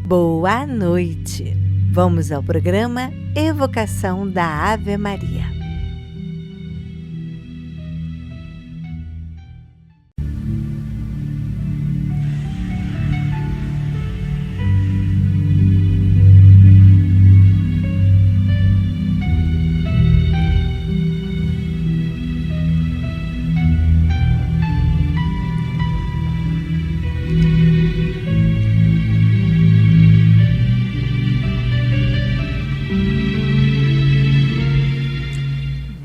Boa noite! Vamos ao programa Evocação da Ave Maria.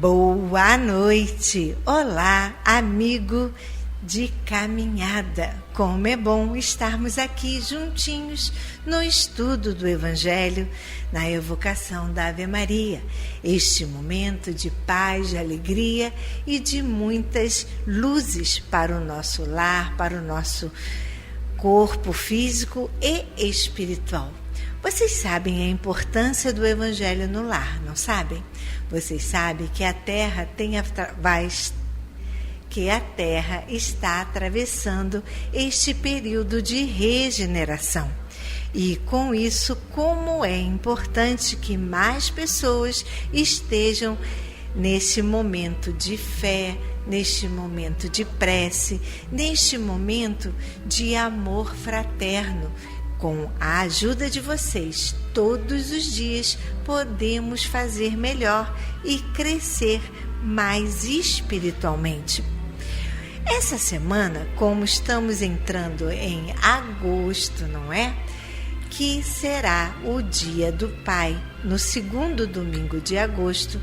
Boa noite! Olá, amigo de caminhada! Como é bom estarmos aqui juntinhos no estudo do Evangelho, na evocação da Ave Maria. Este momento de paz, de alegria e de muitas luzes para o nosso lar, para o nosso corpo físico e espiritual. Vocês sabem a importância do Evangelho no lar, não sabem? Vocês sabem que a Terra está atravessando este período de regeneração. E com isso, como é importante que mais pessoas estejam neste momento de fé, neste momento de prece, neste momento de amor fraterno. Com a ajuda de vocês, todos os dias podemos fazer melhor e crescer mais espiritualmente. Essa semana, como estamos entrando em agosto, não é? Que será o Dia do Pai, no segundo domingo de agosto,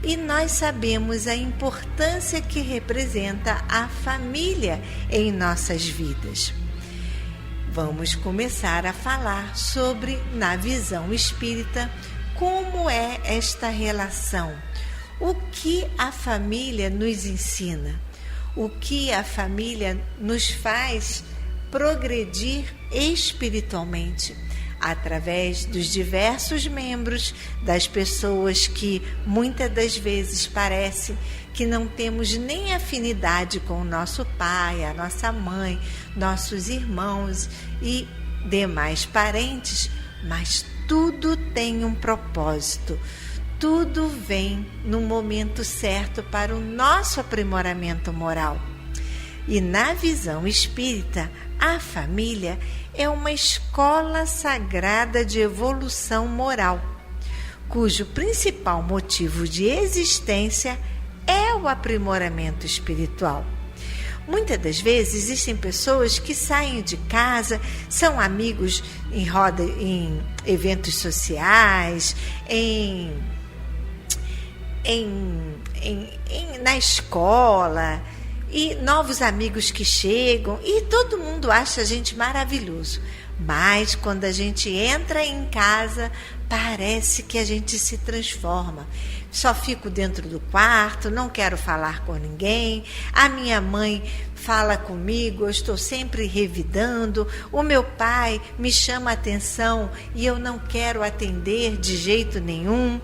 e nós sabemos a importância que representa a família em nossas vidas. Vamos começar a falar sobre, na visão espírita, como é esta relação. O que a família nos ensina? O que a família nos faz progredir espiritualmente? Através dos diversos membros, das pessoas que muitas das vezes parece que não temos nem afinidade com o nosso pai, a nossa mãe, nossos irmãos e demais parentes, mas tudo tem um propósito. Tudo vem no momento certo para o nosso aprimoramento moral. E na visão espírita, a família é uma escola sagrada de evolução moral, cujo principal motivo de existência é o aprimoramento espiritual. Muitas das vezes existem pessoas que saem de casa, são amigos em eventos sociais, na escola, e novos amigos que chegam, e todo mundo acha a gente maravilhoso. Mas quando a gente entra em casa, parece que a gente se transforma. Só fico dentro do quarto, não quero falar com ninguém. A minha mãe fala comigo, eu estou sempre revidando. O meu pai me chama a atenção e eu não quero atender de jeito nenhum.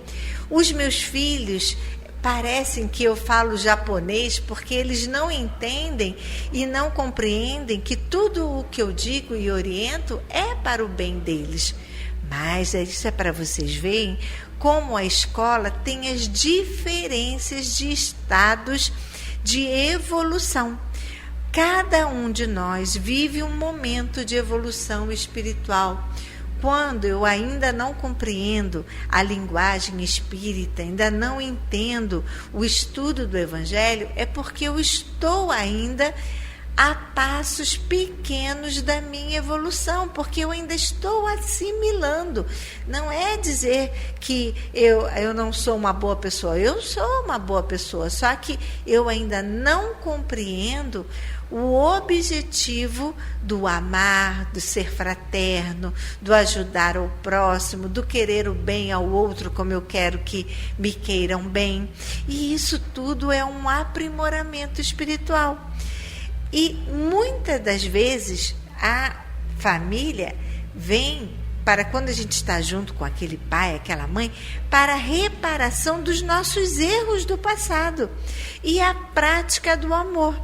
Os meus filhos parecem que eu falo japonês porque eles não entendem e não compreendem que tudo o que eu digo e oriento é para o bem deles. Mas isso é para vocês verem como a escola tem as diferenças de estados de evolução. Cada um de nós vive um momento de evolução espiritual. Quando eu ainda não compreendo a linguagem espírita, ainda não entendo o estudo do Evangelho, é porque eu estou ainda a passos pequenos da minha evolução, porque eu ainda estou assimilando. Não é dizer que eu não sou uma boa pessoa, eu sou uma boa pessoa, só que eu ainda não compreendo o objetivo do amar, do ser fraterno, do ajudar ao próximo, do querer o bem ao outro como eu quero que me queiram bem. E isso tudo é um aprimoramento espiritual. E muitas das vezes a família vem para, quando a gente está junto com aquele pai, aquela mãe, para a reparação dos nossos erros do passado e a prática do amor.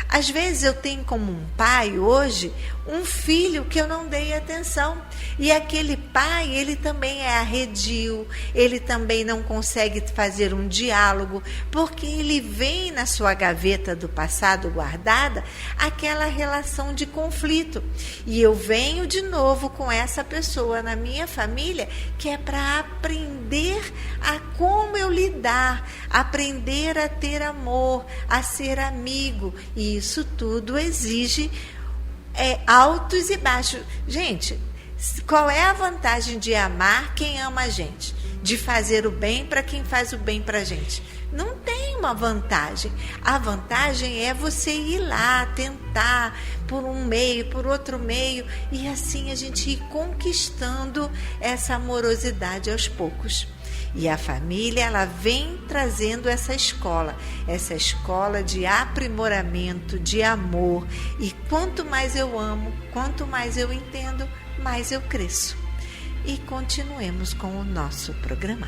Às vezes eu tenho como um pai hoje um filho que eu não dei atenção. E aquele pai, ele também é arredio, ele também não consegue fazer um diálogo, porque ele vem na sua gaveta do passado guardada aquela relação de conflito. E eu venho de novo com essa pessoa na minha família, que é para aprender a como eu lidar, aprender a ter amor, a ser amigo. E isso tudo exige altos e baixos. Gente, qual é a vantagem de amar quem ama a gente? De fazer o bem para quem faz o bem para a gente? Não tem uma vantagem. A vantagem é você ir lá, tentar por um meio, por outro meio, e assim a gente ir conquistando essa amorosidade aos poucos. E a família, ela vem trazendo essa escola de aprimoramento, de amor. E quanto mais eu amo, quanto mais eu entendo, mais eu cresço. E continuemos com o nosso programa.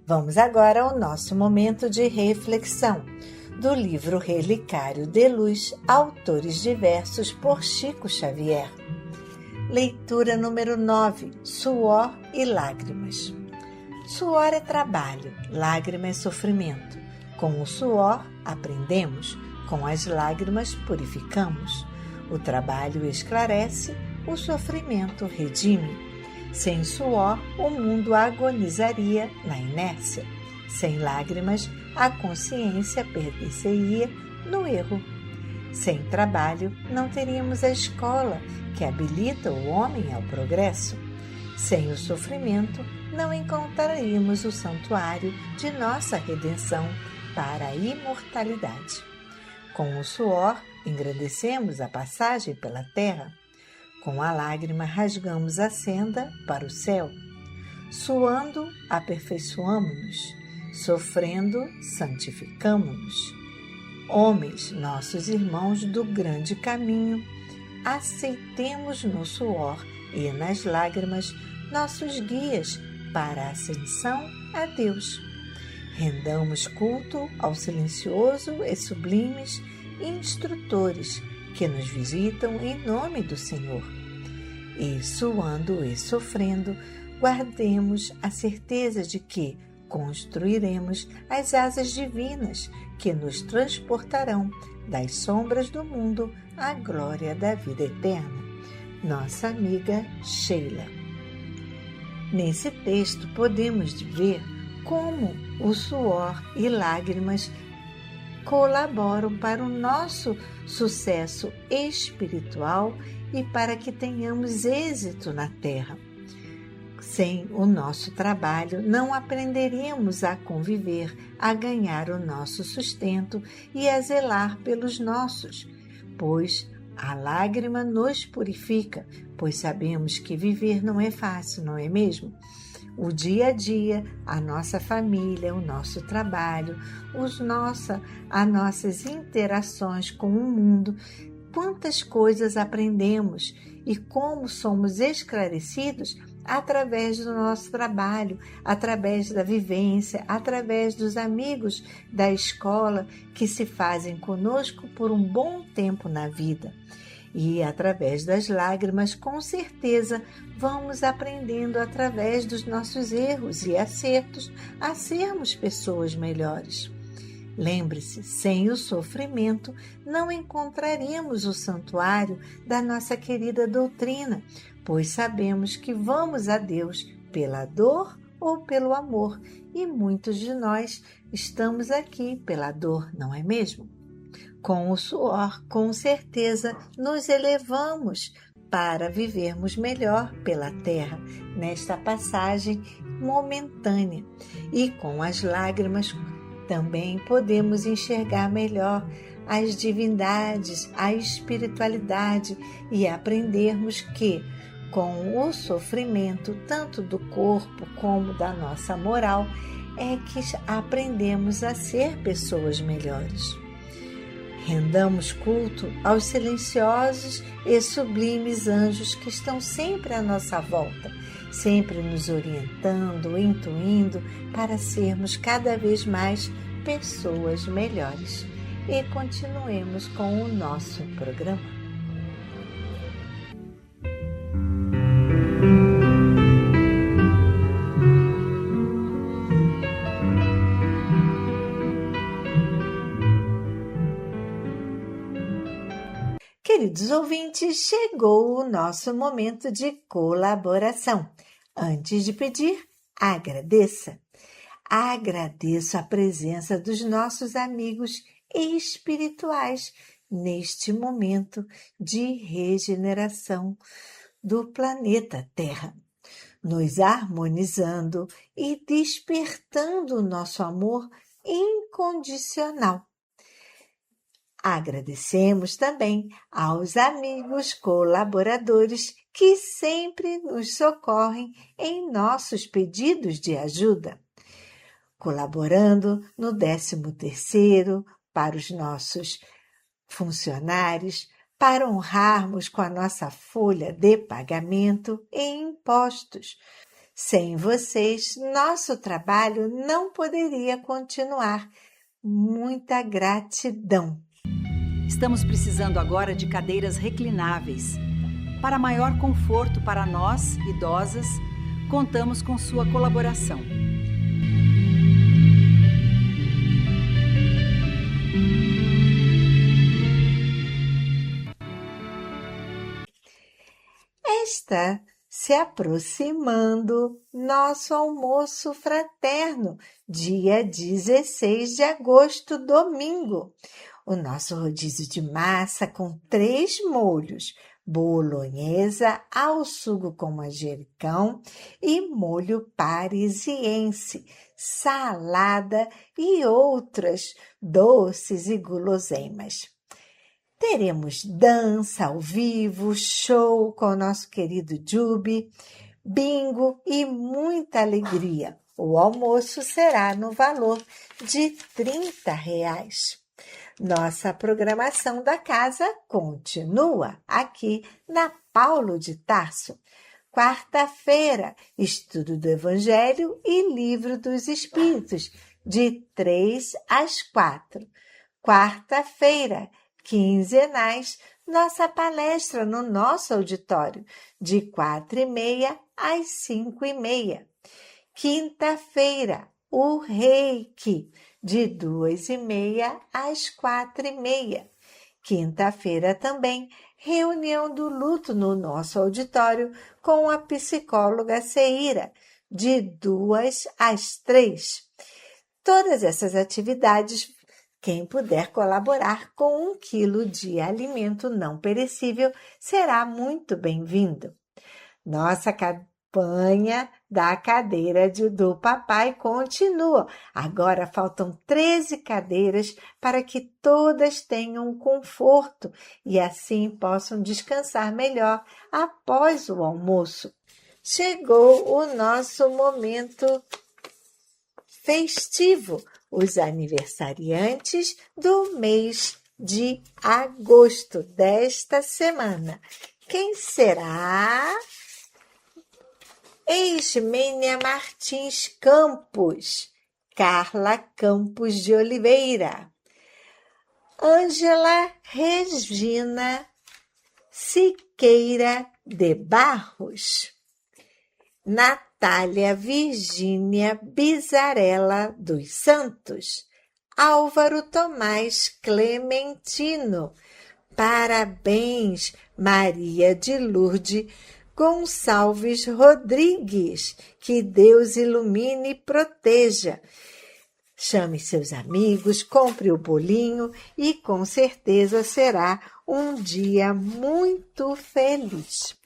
Vamos agora ao nosso momento de reflexão, do livro Relicário de Luz, autores diversos, por Chico Xavier. Leitura número 9, Suor e Lágrimas. Suor é trabalho, lágrima é sofrimento. Com o suor aprendemos, com as lágrimas purificamos. O trabalho esclarece, o sofrimento redime. Sem suor, o mundo agonizaria na inércia. Sem lágrimas, a consciência perder-se-ia no erro. Sem trabalho, não teríamos a escola que habilita o homem ao progresso. Sem o sofrimento, não encontraríamos o santuário de nossa redenção para a imortalidade. Com o suor, engrandecemos a passagem pela terra. Com a lágrima, rasgamos a senda para o céu. Suando, aperfeiçoamo-nos. Sofrendo, santificamo-nos. Homens, nossos irmãos do grande caminho, aceitemos no suor e nas lágrimas nossos guias para a ascensão a Deus. Rendamos culto aos silenciosos e sublimes instrutores que nos visitam em nome do Senhor. E, suando e sofrendo, guardemos a certeza de que construiremos as asas divinas que nos transportarão das sombras do mundo à glória da vida eterna. Nossa amiga Sheila. Nesse texto podemos ver como o suor e lágrimas colaboram para o nosso sucesso espiritual e para que tenhamos êxito na Terra. Sem o nosso trabalho, não aprenderíamos a conviver, a ganhar o nosso sustento e a zelar pelos nossos, pois a lágrima nos purifica, pois sabemos que viver não é fácil, não é mesmo? O dia a dia, a nossa família, o nosso trabalho, as nossas interações com o mundo, quantas coisas aprendemos e como somos esclarecidos através do nosso trabalho, através da vivência, através dos amigos da escola que se fazem conosco por um bom tempo na vida. E através das lágrimas, com certeza, vamos aprendendo através dos nossos erros e acertos a sermos pessoas melhores. Lembre-se, sem o sofrimento, não encontraríamos o santuário da nossa querida doutrina, pois sabemos que vamos a Deus pela dor ou pelo amor, e muitos de nós estamos aqui pela dor, não é mesmo? Com o suor, com certeza, nos elevamos para vivermos melhor pela terra, nesta passagem momentânea. E com as lágrimas também podemos enxergar melhor as divindades, a espiritualidade e aprendermos que, com o sofrimento, tanto do corpo como da nossa moral, é que aprendemos a ser pessoas melhores. Rendamos culto aos silenciosos e sublimes anjos que estão sempre à nossa volta, sempre nos orientando, intuindo para sermos cada vez mais pessoas melhores. E continuemos com o nosso programa. Queridos ouvintes, chegou o nosso momento de colaboração. Antes de pedir, agradeça. Agradeço a presença dos nossos amigos espirituais neste momento de regeneração do planeta Terra, nos harmonizando e despertando o nosso amor incondicional. Agradecemos também aos amigos colaboradores que sempre nos socorrem em nossos pedidos de ajuda, colaborando no 13º para os nossos funcionários, para honrarmos com a nossa folha de pagamento e impostos. Sem vocês, nosso trabalho não poderia continuar. Muita gratidão! Estamos precisando agora de cadeiras reclináveis. Para maior conforto para nós, idosas, contamos com sua colaboração. Está se aproximando nosso almoço fraterno, dia 16 de agosto, domingo. O nosso rodízio de massa com 3 molhos, bolonhesa, ao sugo com manjericão e molho parisiense, salada e outras doces e guloseimas. Teremos dança ao vivo, show com o nosso querido Jubi, bingo e muita alegria. O almoço será no valor de R$30. Nossa programação da casa continua aqui na Paulo de Tarso. Quarta-feira, estudo do Evangelho e Livro dos Espíritos, de 3 às 4. Quarta-feira, quinzenais, nossa palestra no nosso auditório, de 4h30 às 5h30. Quinta-feira, o Reiki, de 2h30 às 4h30. Quinta-feira também, reunião do luto no nosso auditório com a psicóloga Ceira, de 2 às 3. Todas essas atividades, quem puder colaborar com 1 quilo de alimento não perecível será muito bem-vindo. Nossa campanha da cadeira do papai continua. Agora faltam 13 cadeiras para que todas tenham conforto e assim possam descansar melhor após o almoço. Chegou o nosso momento festivo, os aniversariantes do mês de agosto desta semana. Quem será? Ismênia Martins Campos, Carla Campos de Oliveira, Ângela Regina Siqueira de Barros, Natália Virgínia Bizarella dos Santos, Álvaro Tomás Clementino. Parabéns, Maria de Lourdes Gonçalves Rodrigues. Que Deus ilumine e proteja. Chame seus amigos, compre o bolinho e com certeza será um dia muito feliz.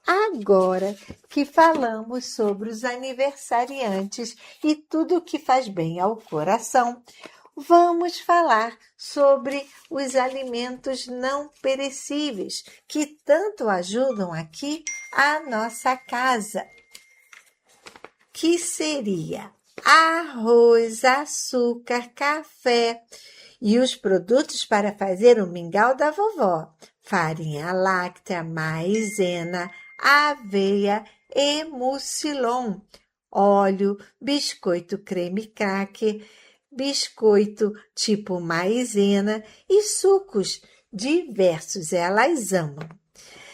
Agora que falamos sobre os aniversariantes e tudo que faz bem ao coração, vamos falar sobre os alimentos não perecíveis que tanto ajudam aqui a nossa casa, que seria arroz, açúcar, café E os produtos para fazer o mingau da vovó: farinha láctea, maizena, aveia e mucilon, óleo, biscoito creme cracker, biscoito tipo maizena e sucos diversos. Elas amam.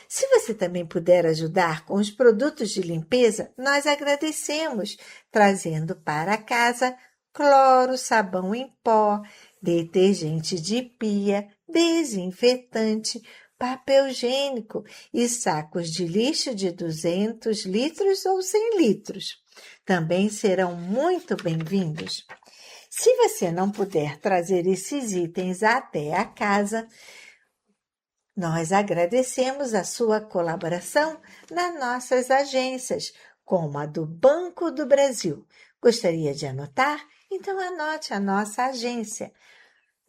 Se você também puder ajudar com os produtos de limpeza, nós agradecemos, trazendo para casa cloro, sabão em pó, detergente de pia, desinfetante, papel higiênico e sacos de lixo de 200 litros ou 100 litros. Também serão muito bem-vindos. Se você não puder trazer esses itens até a casa, nós agradecemos a sua colaboração nas nossas agências, como a do Banco do Brasil. Gostaria de anotar? Então anote a nossa agência: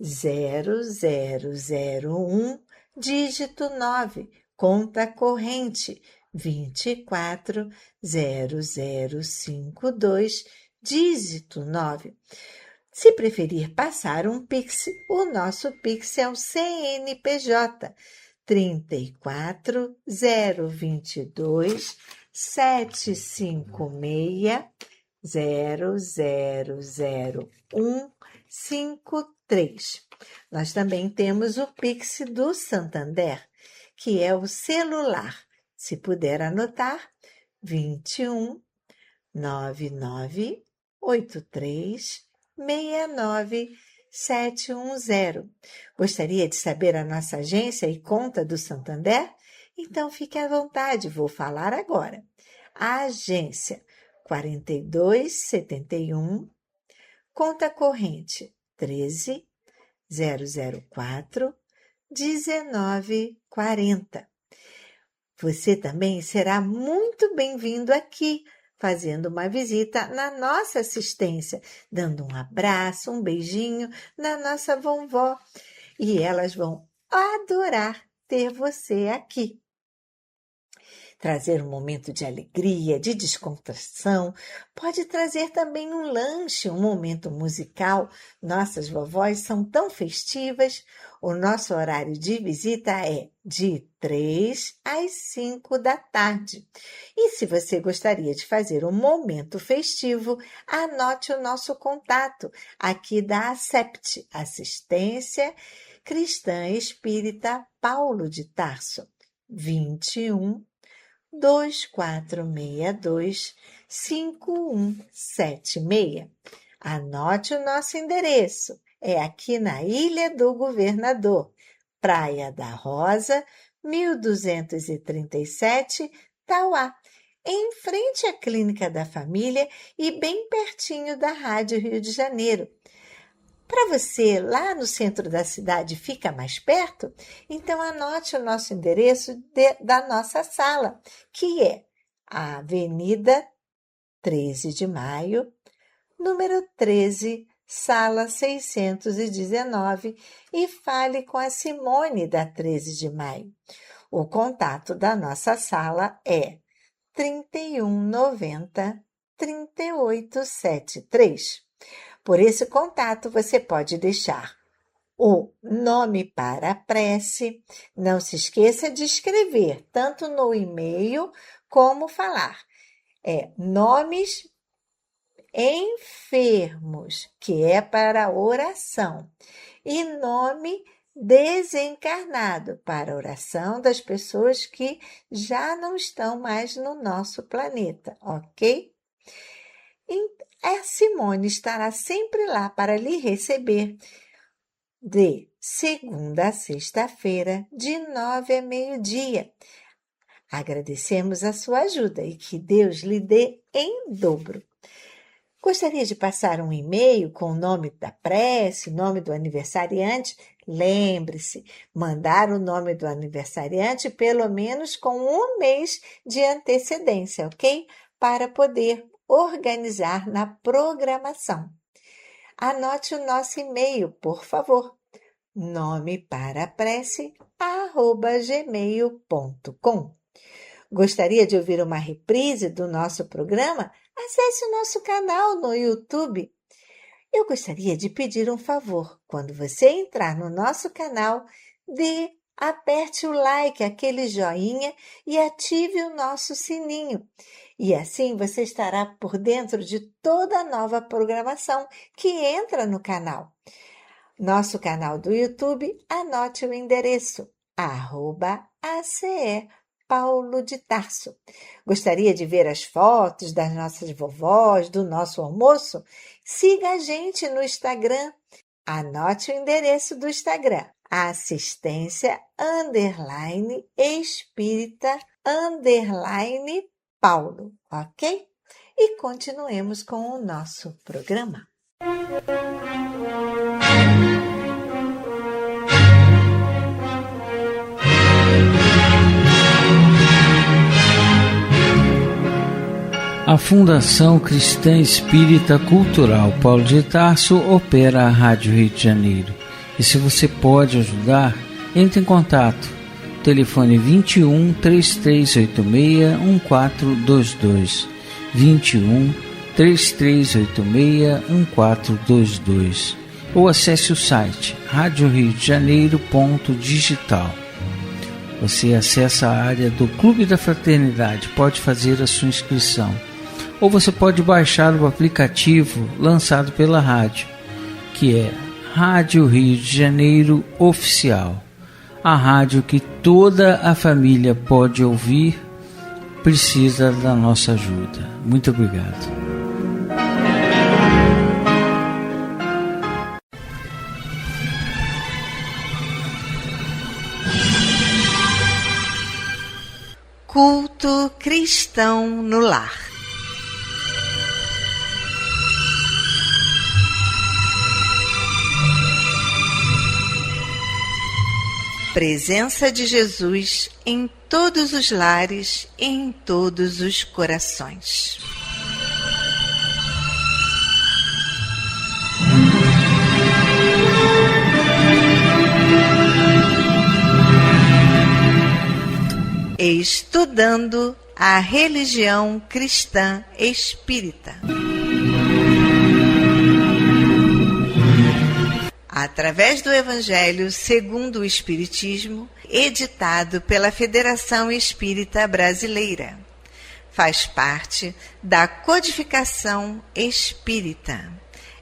0001, dígito 9, conta corrente 240052, dígito 9. Se preferir passar um Pix, o nosso Pix é o CNPJ 34022 756 000153. Nós também temos o Pix do Santander, que é o celular. Se puder anotar, 21 99 83 69710. Gostaria de saber a nossa agência e conta do Santander? Então fique à vontade, vou falar agora. A agência 4271, conta corrente 13004 1940. Você também será muito bem-vindo aqui, fazendo uma visita na nossa assistência, dando um abraço, um beijinho na nossa vovó. E elas vão adorar ter você aqui. Trazer um momento de alegria, de descontração, pode trazer também um lanche, um momento musical. Nossas vovós são tão festivas. O nosso horário de visita é de 3 às 5 da tarde. E se você gostaria de fazer um momento festivo, anote o nosso contato aqui da ACEPT, Assistência Cristã Espírita Paulo de Tarso, 21 2462 5176. Anote o nosso endereço. É aqui na Ilha do Governador, Praia da Rosa, 1237, Tauá, em frente à Clínica da Família e bem pertinho da Rádio Rio de Janeiro. Para você, lá no centro da cidade, fica mais perto? Então anote o nosso endereço da nossa sala, que é a Avenida 13 de Maio, número 13, sala 619, e fale com a Simone da 13 de Maio. O contato da nossa sala é 3190 3873. Por esse contato, você pode deixar o nome para a prece. Não se esqueça de escrever, tanto no e-mail como falar. Nomes enfermos, que é para oração. E nome desencarnado, para oração das pessoas que já não estão mais no nosso planeta, ok? A Simone estará sempre lá para lhe receber, de segunda a sexta-feira, de 9 a meio-dia. Agradecemos a sua ajuda e que Deus lhe dê em dobro. Gostaria de passar um e-mail com o nome da prece, o nome do aniversariante? Lembre-se, mandar o nome do aniversariante pelo menos com um mês de antecedência, ok? Para poder organizar na programação. Anote o nosso e-mail, por favor. nomeParaPrece@gmail.com. Gostaria de ouvir uma reprise do nosso programa? Acesse o nosso canal no YouTube Eu gostaria de pedir um favor. Quando você entrar no nosso canal, aperte o like, aquele joinha e ative o nosso sininho. E assim você estará por dentro de toda a nova programação que entra no canal. Nosso canal do YouTube, anote o endereço, @ACE Paulo de Tarso. Gostaria de ver as fotos das nossas vovós, do nosso almoço? Siga a gente no Instagram. Anote o endereço do Instagram, assistência_espírita_Paulo, ok? E continuemos com o nosso programa. A Fundação Cristã Espírita Cultural Paulo de Tarso opera a Rádio Rio de Janeiro. E se você pode ajudar, entre em contato. Telefone 21 3386 1422. 21 3386 1422. Ou acesse o site radioriodejaneiro.digital. Você acessa a área do Clube da Fraternidade, pode fazer a sua inscrição. Ou você pode baixar o aplicativo lançado pela rádio, que é Rádio Rio de Janeiro Oficial. A rádio que toda a família pode ouvir, precisa da nossa ajuda. Muito obrigado. Culto cristão no lar. Presença de Jesus em todos os lares e em todos os corações. Estudando a religião cristã espírita. Através do Evangelho segundo o Espiritismo, editado pela Federação Espírita Brasileira. Faz parte da Codificação Espírita.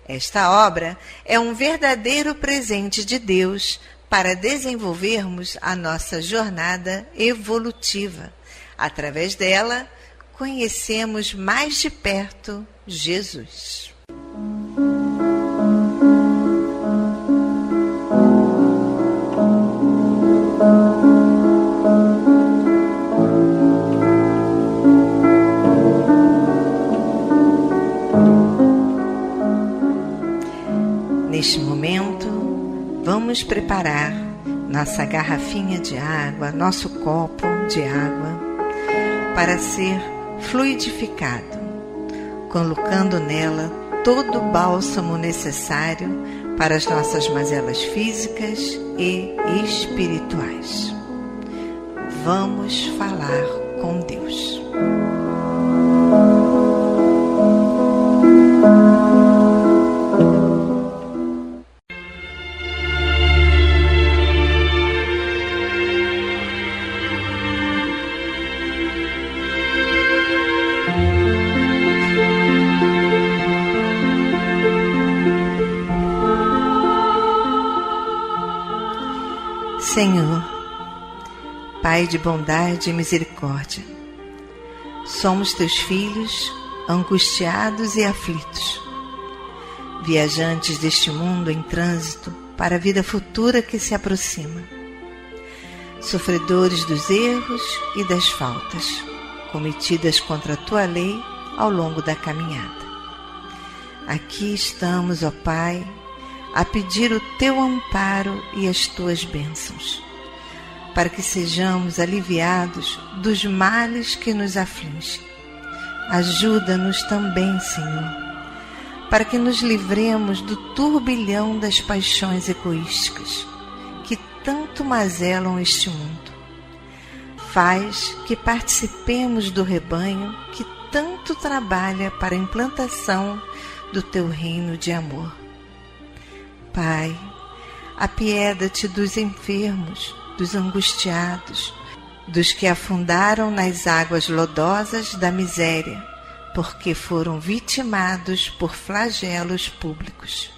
Esta obra é um verdadeiro presente de Deus para desenvolvermos a nossa jornada evolutiva. Através dela, conhecemos mais de perto Jesus. Neste momento, vamos preparar nossa garrafinha de água, nosso copo de água, para ser fluidificado, colocando nela todo o bálsamo necessário para as nossas mazelas físicas e espirituais. Vamos falar com Deus. Senhor, Pai de bondade e misericórdia, somos teus filhos, angustiados e aflitos, viajantes deste mundo em trânsito para a vida futura que se aproxima, sofredores dos erros e das faltas cometidas contra a tua lei ao longo da caminhada. Aqui estamos, ó Pai, a pedir o teu amparo e as tuas bênçãos, para que sejamos aliviados dos males que nos afligem. Ajuda-nos também, Senhor, para que nos livremos do turbilhão das paixões egoísticas que tanto mazelam este mundo. Faz que participemos do rebanho que tanto trabalha para a implantação do teu reino de amor. Pai, apieda-te dos enfermos, dos angustiados, dos que afundaram nas águas lodosas da miséria, porque foram vitimados por flagelos públicos.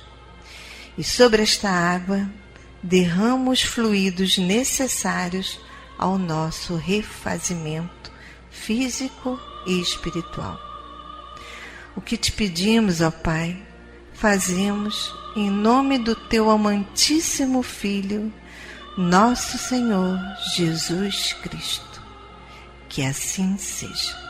E sobre esta água derrama os fluidos necessários ao nosso refazimento físico e espiritual. O que te pedimos, ó Pai, fazemos em nome do teu amantíssimo Filho, nosso Senhor Jesus Cristo. Que assim seja.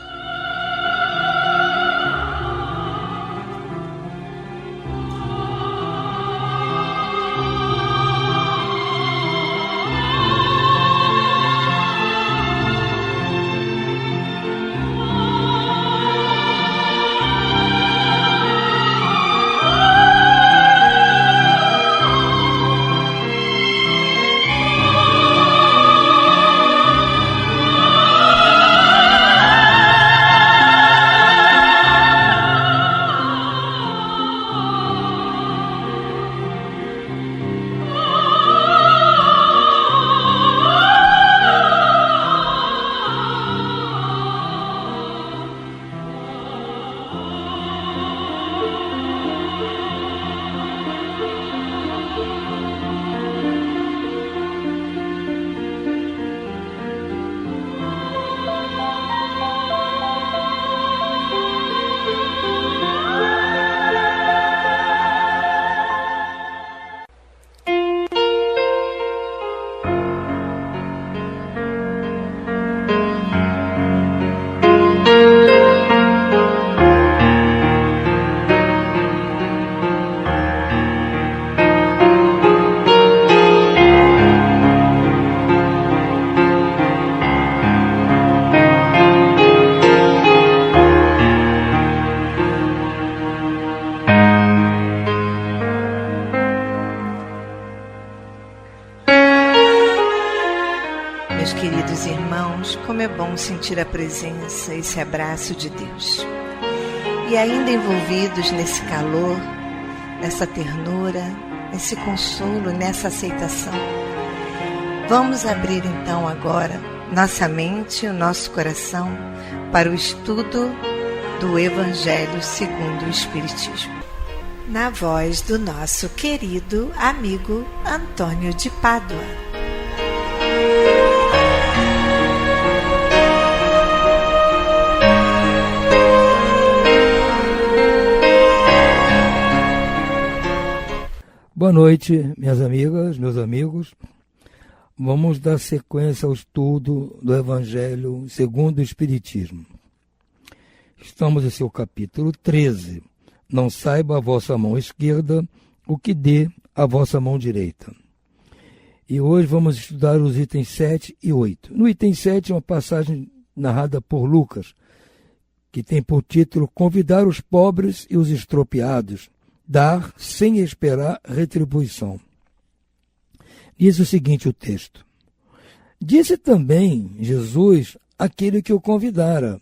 Meus queridos irmãos, como é bom sentir a presença, esse abraço de Deus. E ainda envolvidos nesse calor, nessa ternura, nesse consolo, nessa aceitação, vamos abrir então agora nossa mente e o nosso coração para o estudo do Evangelho segundo o Espiritismo. Na voz do nosso querido amigo Antônio de Pádua. Boa noite, minhas amigas, meus amigos. Vamos dar sequência ao estudo do Evangelho segundo o Espiritismo. Estamos em seu capítulo 13. Não saiba a vossa mão esquerda o que dê a vossa mão direita. E hoje vamos estudar os itens 7 e 8. No item 7 é uma passagem narrada por Lucas, que tem por título Convidar os pobres e os estropiados, dar sem esperar retribuição. Diz o seguinte o texto: Disse também Jesus àquele que o convidara: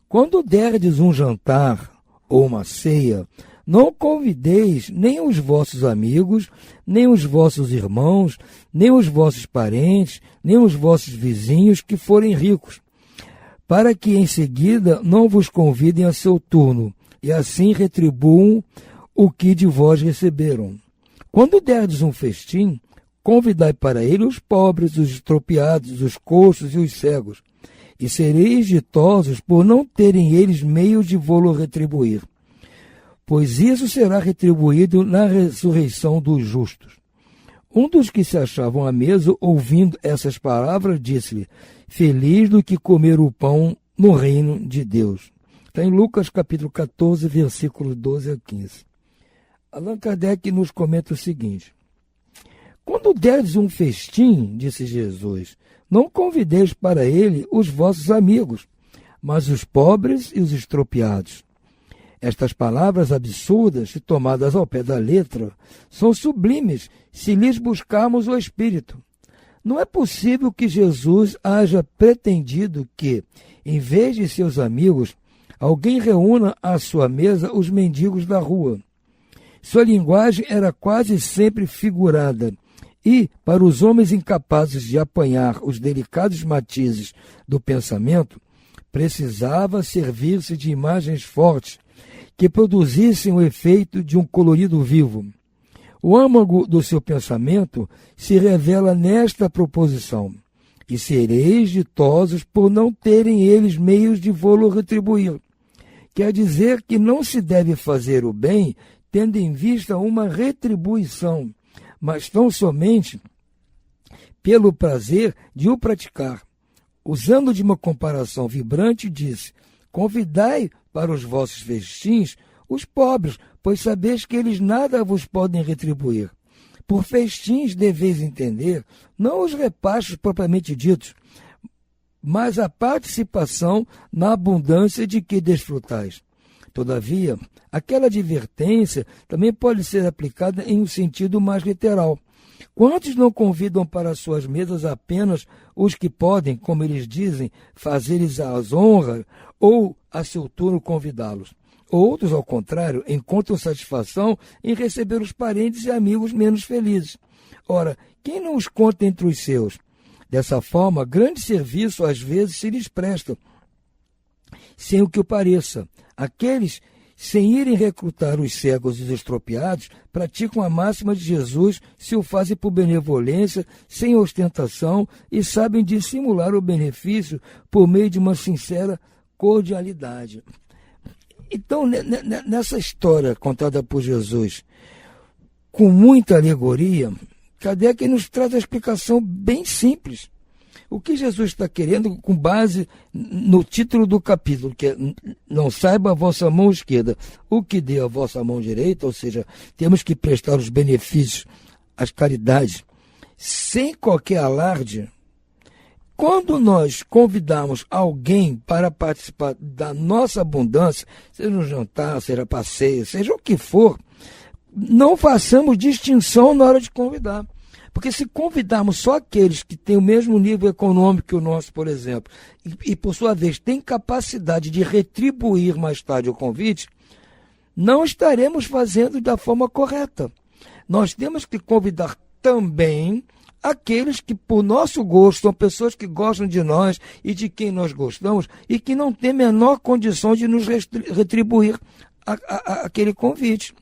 Quando derdes um jantar ou uma ceia, não convideis nem os vossos amigos, nem os vossos irmãos, nem os vossos parentes, nem os vossos vizinhos que forem ricos, para que em seguida não vos convidem a seu turno, e assim retribuam o que de vós receberam. Quando derdes um festim, convidai para ele os pobres, os estropiados, os coxos e os cegos, e sereis ditosos por não terem eles meio de vô-lo retribuir, pois isso será retribuído na ressurreição dos justos. Um dos que se achavam à mesa, ouvindo essas palavras, disse-lhe: Feliz do que comer o pão no reino de Deus. Está em Lucas capítulo 14, versículos 12 a 15. Allan Kardec nos comenta o seguinte: Quando derdes um festim, disse Jesus, não convideis para ele os vossos amigos, mas os pobres e os estropiados. Estas palavras absurdas e tomadas ao pé da letra são sublimes se lhes buscarmos o espírito. Não é possível que Jesus haja pretendido que, em vez de seus amigos, alguém reúna à sua mesa os mendigos da rua. Sua linguagem era quase sempre figurada e, para os homens incapazes de apanhar os delicados matizes do pensamento, precisava servir-se de imagens fortes que produzissem o efeito de um colorido vivo. O âmago do seu pensamento se revela nesta proposição: e sereis ditosos por não terem eles meios de vô-lo retribuir. Quer dizer que não se deve fazer o bem tendo em vista uma retribuição, mas tão somente pelo prazer de o praticar. Usando de uma comparação vibrante, disse: convidai para os vossos festins os pobres, pois sabeis que eles nada vos podem retribuir. Por festins deveis entender não os repastos propriamente ditos, mas a participação na abundância de que desfrutais. Todavia, aquela advertência também pode ser aplicada em um sentido mais literal. Quantos não convidam para suas mesas apenas os que podem, como eles dizem, fazer-lhes as honras ou, a seu turno, convidá-los? Outros, ao contrário, encontram satisfação em receber os parentes e amigos menos felizes. Ora, quem não os conta entre os seus? Dessa forma, grande serviço às vezes se lhes presta, sem o que o pareça. Aqueles, sem irem recrutar os cegos e os estropiados, praticam a máxima de Jesus, se o fazem por benevolência, sem ostentação, e sabem dissimular o benefício por meio de uma sincera cordialidade. Então, nessa história contada por Jesus, com muita alegoria, Kardec nos traz a explicação bem simples. O que Jesus está querendo, com base no título do capítulo, que é: não saiba a vossa mão esquerda o que dê a vossa mão direita, ou seja, temos que prestar os benefícios, as caridades, sem qualquer alarde. Quando nós convidamos alguém para participar da nossa abundância, seja um jantar, seja passeio, seja o que for, não façamos distinção na hora de convidar. Porque se convidarmos só aqueles que têm o mesmo nível econômico que o nosso, por exemplo, e por sua vez têm capacidade de retribuir mais tarde o convite, não estaremos fazendo da forma correta. Nós temos que convidar também aqueles que, por nosso gosto, são pessoas que gostam de nós e de quem nós gostamos e que não têm menor condição de nos retribuir aquele convite.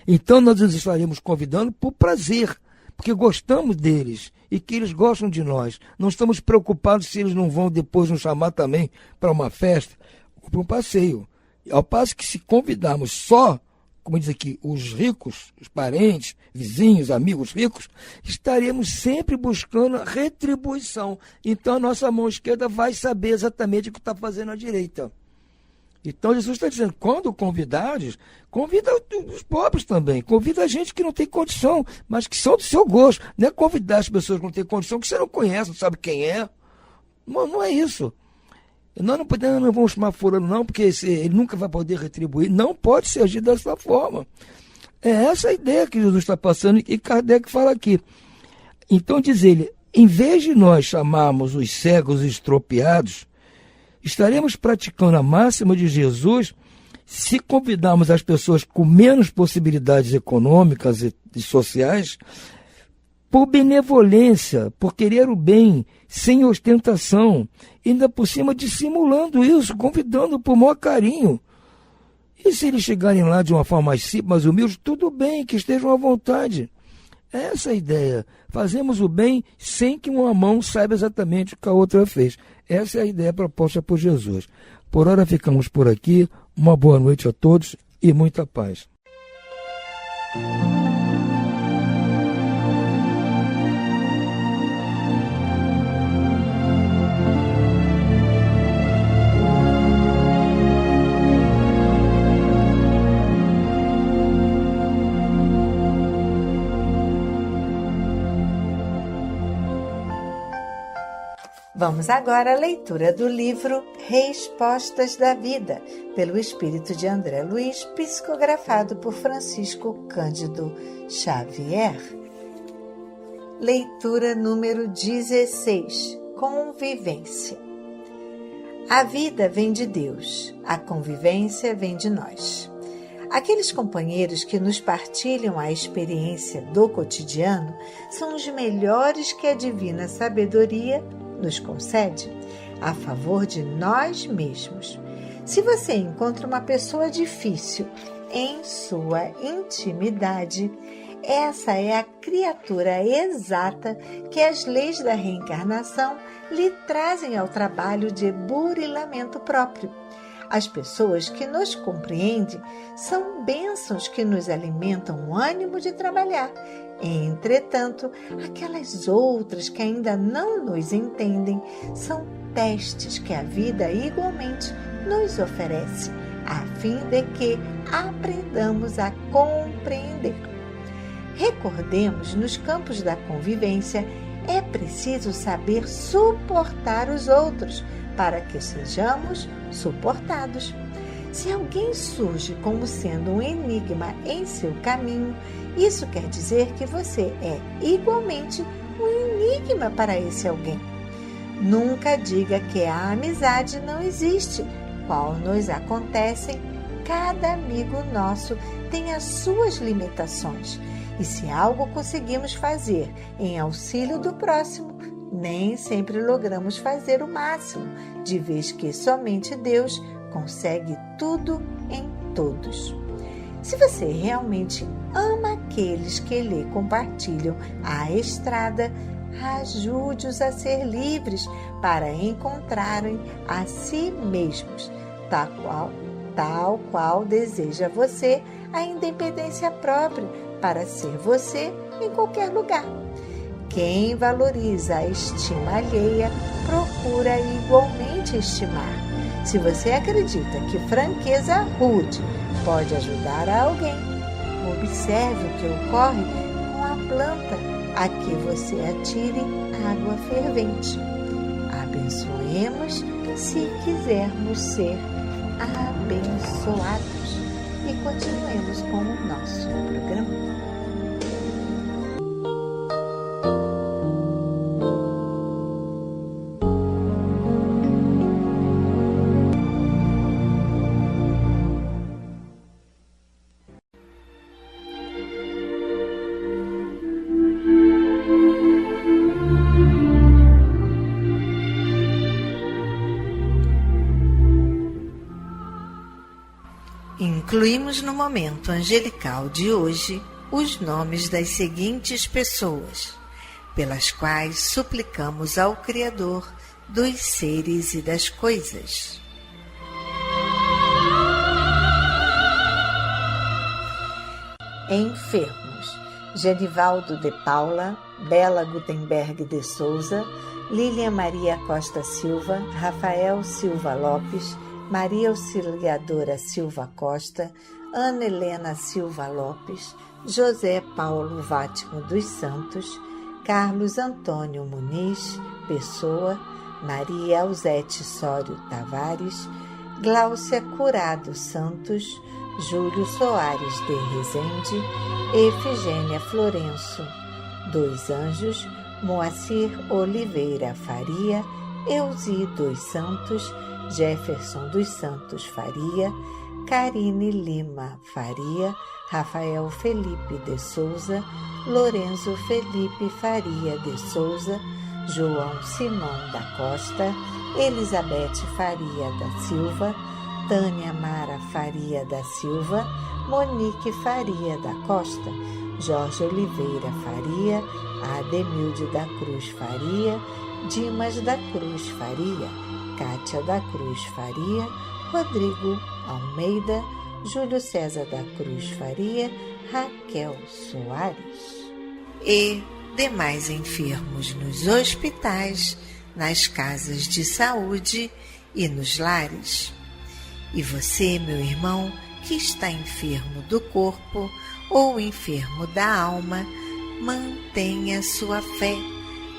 Então, nós os estaremos convidando por prazer, porque gostamos deles e que eles gostam de nós. Não estamos preocupados se eles não vão depois nos chamar também para uma festa ou para um passeio. Ao passo que, se convidarmos só, como diz aqui, os ricos, os parentes, vizinhos, amigos ricos, estaremos sempre buscando a retribuição. Então, a nossa mão esquerda vai saber exatamente o que está fazendo a direita. Então, Jesus está dizendo: quando convidares, convida os pobres também. Convida a gente que não tem condição, mas que são do seu gosto. Não é convidar as pessoas que não têm condição, que você não conhece, não sabe quem é. Não é isso. Nós não vamos chamar fulano não, porque ele nunca vai poder retribuir. Não pode se agir dessa forma. É essa a ideia que Jesus está passando e Kardec fala aqui. Então, diz ele, em vez de nós chamarmos os cegos e estropiados, estaremos praticando a máxima de Jesus se convidarmos as pessoas com menos possibilidades econômicas e sociais por benevolência, por querer o bem, sem ostentação, ainda por cima dissimulando isso, convidando por maior carinho. E se eles chegarem lá de uma forma mais simples, mais humilde, tudo bem, que estejam à vontade. Essa é a ideia. Fazemos o bem sem que uma mão saiba exatamente o que a outra fez. Essa é a ideia proposta por Jesus. Por hora ficamos por aqui. Uma boa noite a todos e muita paz. Vamos agora à leitura do livro Respostas da Vida, pelo Espírito de André Luiz, psicografado por Francisco Cândido Xavier. Leitura número 16. Convivência. A vida vem de Deus, a convivência vem de nós. Aqueles companheiros que nos partilham a experiência do cotidiano são os melhores que a divina sabedoria nos concede a favor de nós mesmos. Se você encontra uma pessoa difícil em sua intimidade, essa é a criatura exata que as leis da reencarnação lhe trazem ao trabalho de burilamento próprio. As pessoas que nos compreendem são bênçãos que nos alimentam o ânimo de trabalhar. Entretanto, aquelas outras que ainda não nos entendem são testes que a vida igualmente nos oferece, a fim de que aprendamos a compreender. Recordemos, nos campos da convivência, é preciso saber suportar os outros para que sejamos suportados. Se alguém surge como sendo um enigma em seu caminho, isso quer dizer que você é igualmente um enigma para esse alguém. Nunca diga que a amizade não existe, qual nos acontecem. Cada amigo nosso tem as suas limitações. E se algo conseguimos fazer em auxílio do próximo, nem sempre logramos fazer o máximo, de vez que somente Deus consegue tudo em todos. Se você realmente ama aqueles que lhe compartilham a estrada, ajude-os a ser livres para encontrarem a si mesmos, tal qual deseja você a independência própria para ser você em qualquer lugar. Quem valoriza a estima alheia, procura igualmente estimar. Se você acredita que franqueza rude pode ajudar a alguém, observe o que ocorre com a planta a que você atire água fervente. Abençoemos se quisermos ser abençoados. E continuemos com o nosso programa. Incluímos no momento angelical de hoje os nomes das seguintes pessoas, pelas quais suplicamos ao Criador dos seres e das coisas. Enfermos: Genivaldo de Paula, Bela Gutenberg de Souza, Lília Maria Costa Silva, Rafael Silva Lopes, Maria Auxiliadora Silva Costa, Ana Helena Silva Lopes, José Paulo Vátimo dos Santos, Carlos Antônio Muniz Pessoa, Maria Alzete Sório Tavares, Gláucia Curado Santos, Júlio Soares de Rezende, Efigênia Florenço dos Anjos, Moacir Oliveira Faria, Euzi dos Santos, Jefferson dos Santos Faria, Karine Lima Faria, Rafael Felipe de Souza, Lorenzo Felipe Faria de Souza, João Simão da Costa, Elizabeth Faria da Silva, Tânia Mara Faria da Silva, Monique Faria da Costa, Jorge Oliveira Faria, Ademilde da Cruz Faria, Dimas da Cruz Faria, Cátia da Cruz Faria, Rodrigo Almeida, Júlio César da Cruz Faria, Raquel Soares. E demais enfermos nos hospitais, nas casas de saúde e nos lares. E você, meu irmão, que está enfermo do corpo ou enfermo da alma, mantenha sua fé,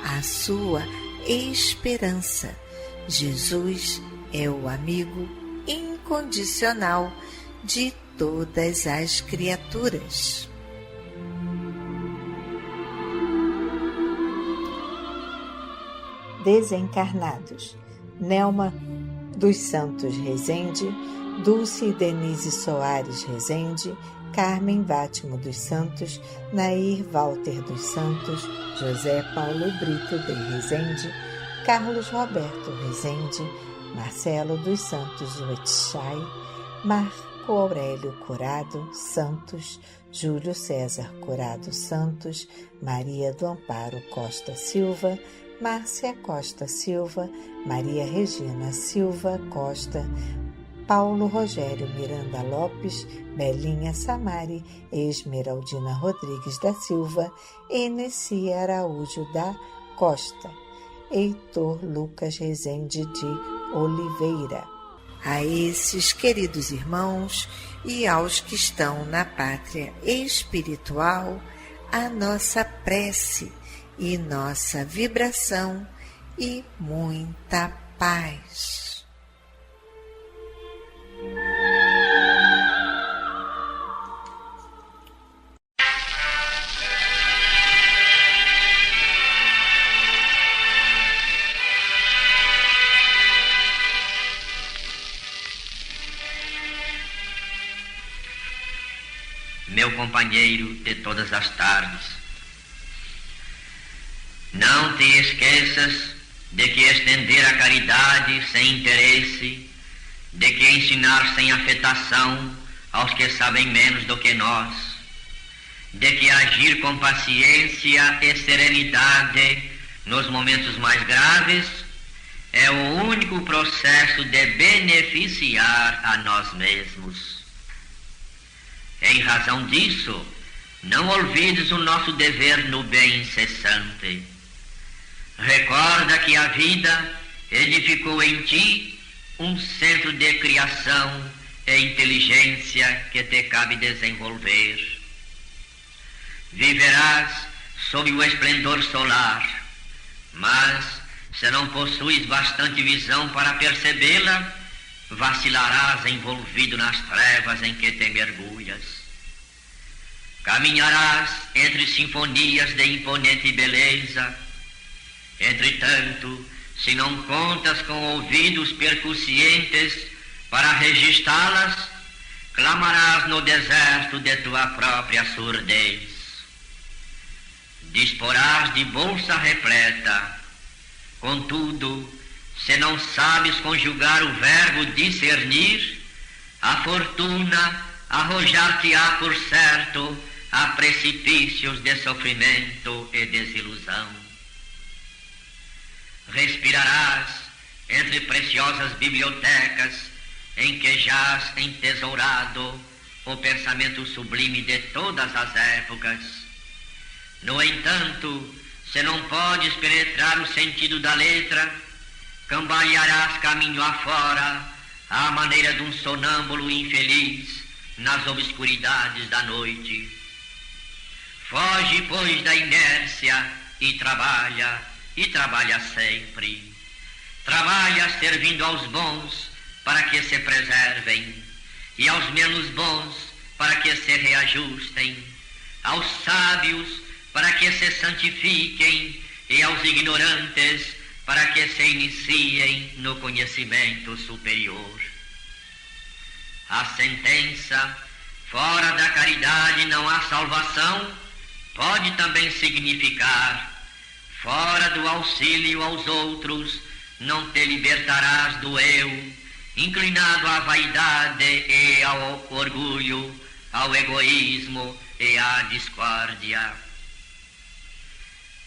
a sua esperança. Jesus é o amigo incondicional de todas as criaturas. Desencarnados: Nelma dos Santos Rezende, Dulce Denise Soares Rezende, Carmen Vátimo dos Santos, Nair Walter dos Santos, José Paulo Brito de Rezende, Carlos Roberto Rezende, Marcelo dos Santos Wetschai, Marco Aurélio Curado Santos, Júlio César Curado Santos, Maria do Amparo Costa Silva, Márcia Costa Silva, Maria Regina Silva Costa, Paulo Rogério Miranda Lopes, Belinha Samari, Esmeraldina Rodrigues da Silva, Enessi Araújo da Costa, Heitor Lucas Rezende de Oliveira. A esses queridos irmãos e aos que estão na pátria espiritual, a nossa prece e nossa vibração e muita paz. Meu companheiro de todas as tardes, não te esqueças de que estender a caridade sem interesse, de que ensinar sem afetação aos que sabem menos do que nós, de que agir com paciência e serenidade nos momentos mais graves é o único processo de beneficiar a nós mesmos. Em razão disso, não olvides o nosso dever no bem incessante. Recorda que a vida edificou em ti um centro de criação e inteligência que te cabe desenvolver. Viverás sob o esplendor solar, mas se não possuis bastante visão para percebê-la, vacilarás envolvido nas trevas em que te mergulhas. Caminharás entre sinfonias de imponente beleza. Entretanto, se não contas com ouvidos percussientes para registrá-las, clamarás no deserto de tua própria surdez. Disporás de bolsa repleta. Contudo, se não sabes conjugar o verbo discernir, a fortuna arrojar-te-á, por certo, a precipícios de sofrimento e desilusão. Respirarás entre preciosas bibliotecas em que jaz entesourado o pensamento sublime de todas as épocas. No entanto, se não podes penetrar o sentido da letra, cambalearás caminho afora, à maneira de um sonâmbulo infeliz nas obscuridades da noite. Foge, pois, da inércia e trabalha sempre. Trabalha servindo aos bons para que se preservem, e aos menos bons para que se reajustem, aos sábios para que se santifiquem, e aos ignorantes para que se iniciem no conhecimento superior. A sentença, fora da caridade não há salvação, pode também significar, fora do auxílio aos outros, não te libertarás do eu, inclinado à vaidade e ao orgulho, ao egoísmo e à discórdia.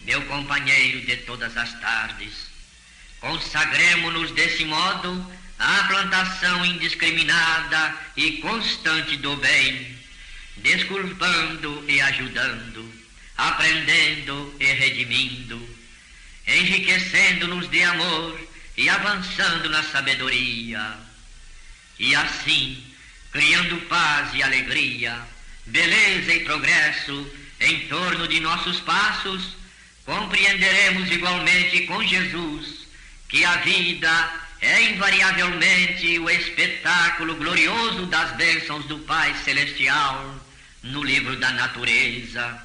Meu companheiro de todas as tardes, consagremo-nos desse modo à plantação indiscriminada e constante do bem, desculpando e ajudando, aprendendo e redimindo, enriquecendo-nos de amor e avançando na sabedoria, e assim, criando paz e alegria, beleza e progresso em torno de nossos passos, compreenderemos igualmente com Jesus que a vida é invariavelmente o espetáculo glorioso das bênçãos do Pai Celestial no livro da natureza,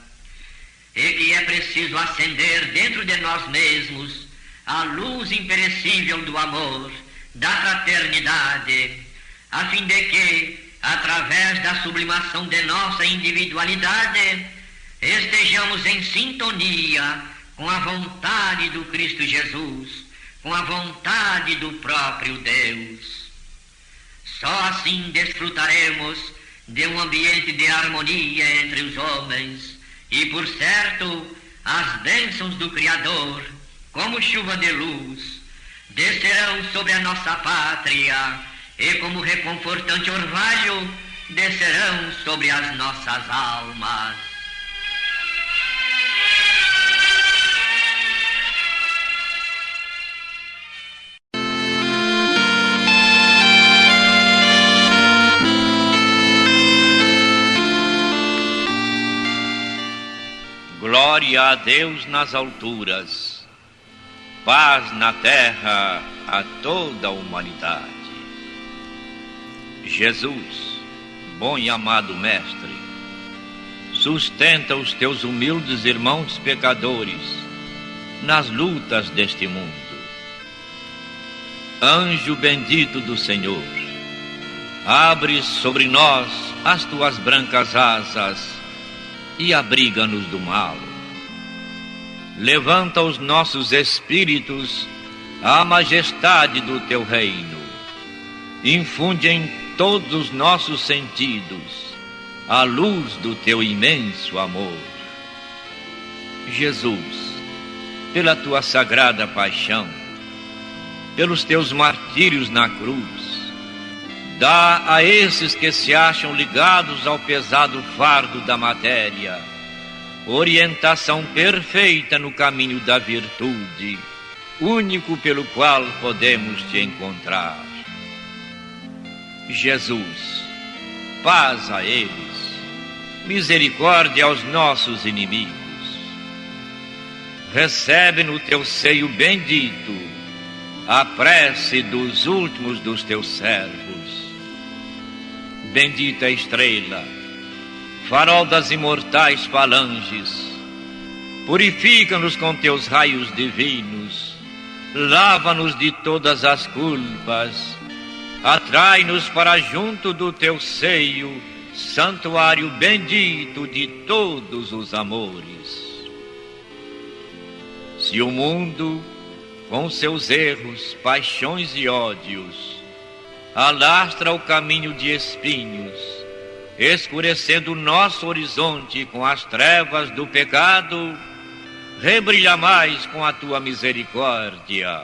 e que é preciso acender dentro de nós mesmos a luz imperecível do amor, da fraternidade, a fim de que, através da sublimação de nossa individualidade, estejamos em sintonia com a vontade do Cristo Jesus, com a vontade do próprio Deus. Só assim desfrutaremos de um ambiente de harmonia entre os homens e, por certo, as bênçãos do Criador, como chuva de luz, descerão sobre a nossa pátria e, como reconfortante orvalho, descerão sobre as nossas almas. Glória a Deus nas alturas, paz na terra a toda a humanidade. Jesus, bom e amado Mestre, sustenta os teus humildes irmãos pecadores nas lutas deste mundo. Anjo bendito do Senhor, abre sobre nós as tuas brancas asas e abriga-nos do mal. Levanta os nossos espíritos à majestade do teu reino. Infunde em todos os nossos sentidos a luz do teu imenso amor. Jesus, pela tua sagrada paixão, pelos teus martírios na cruz, dá a esses que se acham ligados ao pesado fardo da matéria orientação perfeita no caminho da virtude, único pelo qual podemos te encontrar. Jesus, paz a eles, misericórdia aos nossos inimigos. Recebe no teu seio bendito a prece dos últimos dos teus servos. Bendita estrela, farol das imortais falanges, purifica-nos com teus raios divinos, lava-nos de todas as culpas, atrai-nos para junto do teu seio, santuário bendito de todos os amores. Se o mundo, com seus erros, paixões e ódios, alastra o caminho de espinhos, escurecendo o nosso horizonte com as trevas do pecado, rebrilha mais com a tua misericórdia,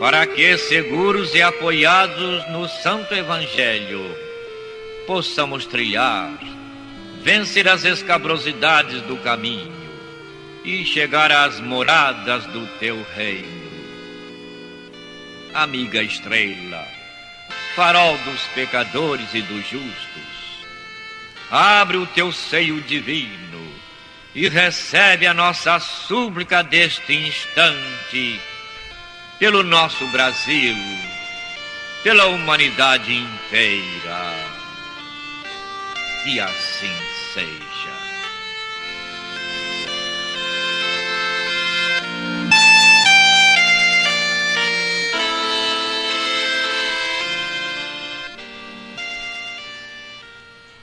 para que, seguros e apoiados no Santo Evangelho, possamos trilhar, vencer as escabrosidades do caminho e chegar às moradas do teu reino. Amiga estrela, farol dos pecadores e dos justos, abre o teu seio divino e recebe a nossa súplica deste instante pelo nosso Brasil, pela humanidade inteira. E assim seja.